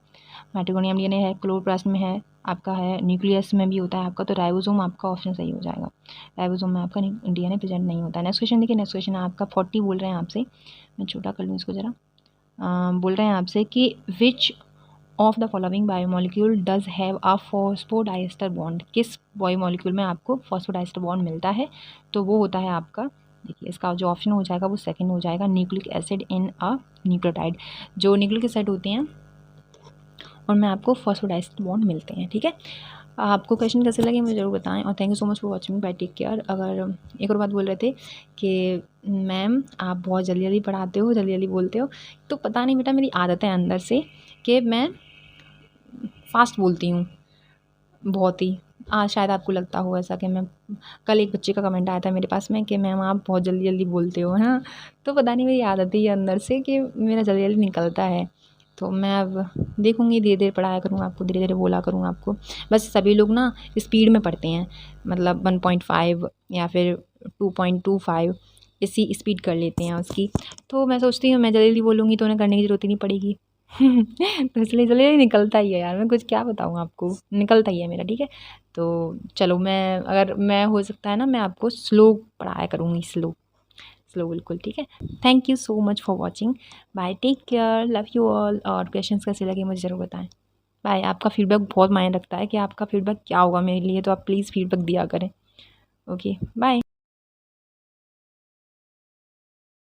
[SPEAKER 1] माइटोकॉन्ड्रिया में डीएनए है, क्लोरोप्लास्ट में है, आपका है न्यूक्लियस में भी होता है आपका। तो राइबोसोम आपका ऑप्शन सही हो जाएगा, राइबोसोम में आपका डीएनए प्रेजेंट नहीं होता है। नेक्स्ट क्वेश्चन देखिए। नेक्स्ट क्वेश्चन आपका 40 बोल रहे हैं आपसे, मैं छोटा कर लूँ इसको ज़रा, बोल रहे हैं आपसे कि विच of the following biomolecule does have a phosphodiester bond, किस बायोमोलिक्यूल में आपको फॉस्फोडाइस्टर बॉन्ड मिलता है? तो वो होता है आपका, देखिए इसका जो ऑप्शन हो जाएगा वो सेकंड हो जाएगा, nucleic acid in a nucleotide. जो न्यूक्लिक एसिड होते हैं उनमें आपको फॉस्फोडाइस्टर बॉन्ड मिलते हैं। ठीक है, आपको क्वेश्चन कैसे लगे मुझे ज़रूर बताएं, और thank you so much for watching, bye, take care. अगर एक और बात बोल रहे थे कि मैम आप बहुत जल्दी जल्दी पढ़ाते हो, जल्दी जल्दी बोलते हो, तो पता नहीं बेटा मेरी आदत है अंदर से कि मैं फास्ट बोलती हूँ बहुत ही। आज शायद आपको लगता हो ऐसा कि मैं, कल एक बच्चे का कमेंट आया था मेरे पास में कि मैम आप बहुत जल्दी जल्दी बोलते हो, है ना। तो पता नहीं मेरी आदत ही है अंदर से कि मेरा जल्दी जल्दी निकलता है। तो मैं अब देखूँगी, धीरे धीरे पढ़ाया करूँ आपको, धीरे धीरे बोला करूँ आपको। बस सभी लोग ना स्पीड में पढ़ते हैं, मतलब 1.5 या फिर 2.25 इसी स्पीड कर लेते हैं उसकी। तो मैं सोचती हूँ मैं जल्दी जल्दी बोलूँगी तो उन्हें करने की ज़रूरत ही नहीं पड़ेगी। तो इसलिए जल्दी निकलता ही है यार, मैं कुछ क्या बताऊँ आपको, निकलता ही है मेरा। ठीक है, तो चलो मैं, अगर मैं हो सकता है ना मैं आपको स्लो पढ़ाया करूँगी, स्लो स्लो बिल्कुल। ठीक है, thank you so much for watching, bye, take care, love you all. और क्वेश्चंस कैसे लगे मुझे ज़रूर बताएं। बाय, आपका फीडबैक बहुत मायने रखता है कि आपका फीडबैक क्या होगा मेरे लिए, तो आप प्लीज़ फीडबैक दिया करें। Okay, bye.